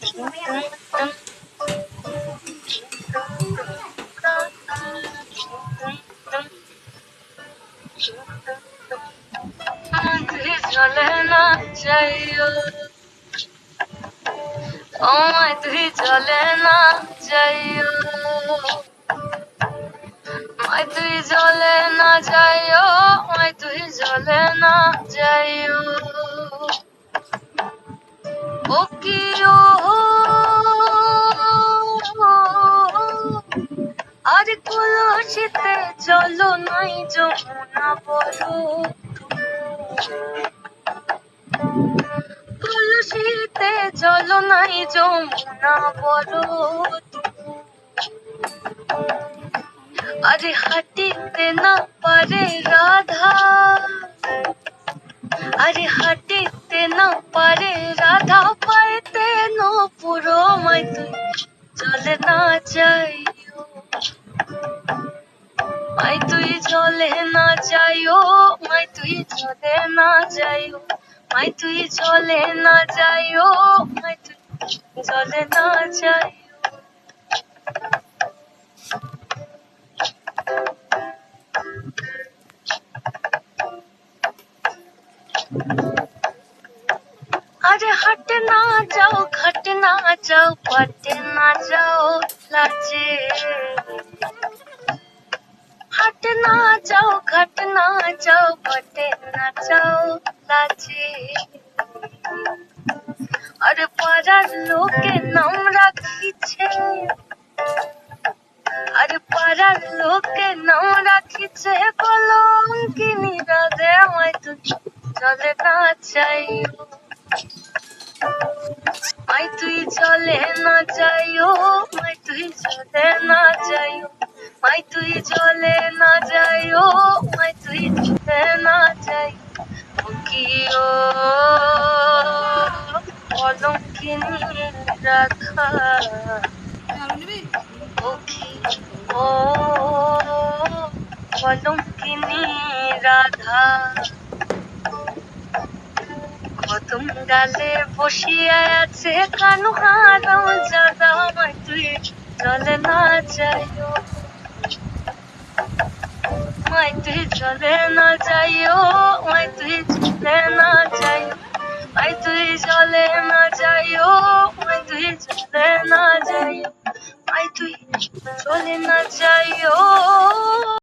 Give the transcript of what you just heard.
তুই চলে না যাইও, আমায় তুই চলে না যাইও, মায় তুই চলে না যাইও, মায় তুই চলে না যাইও। ও কি ও আর কলসিতে চলো নাই যমুনা বড়, কলসিতে চলো নাই যমুনা বড়, আরে হাঁটিতে না পারে রাধা, আরে হাঁটিতে না পারে রাধা, পাইতে নূপুর মায় তুই চলে না যাইও, মায় তুই চলে না যাইও, মায় তুই চলে না যাইও, মায় তুই চলে না যাইও, মায় তুই চলে না যাইও। अरे हट ना जाओ, घट ना जाओ, पट ना जाओ लाजे, हट ना जाओ, घट ना जाओ, पट ना जाओ लाजे। अरे पाড়ার লোকে নাম রাখিছে, আরে পাড়ার লোকে নাম রাখিছে কলঙ্কিনী রাধে, আমায় তুই চলে না যাইও, মায় তুই চলে না যাইও, মায় তুই চলে না যাইও, মায় তুই চলে না যাইও, মায় তুই চলে না যাইও। ও কি ও কলঙ্কিনী রাধা, ও কি ও কলঙ্কিনী রাধা, কদম ডালে বসিয়া আছে কানু হারাম জাদা, আমায় তুই চলে না যাইও, মায় তুই চলে না যাইও, মায় তুই চলে না যাইও, মায় তুই চলে না যাইও, মায় তুই চলে না যাইও, মায় তুই চলে না যাইও।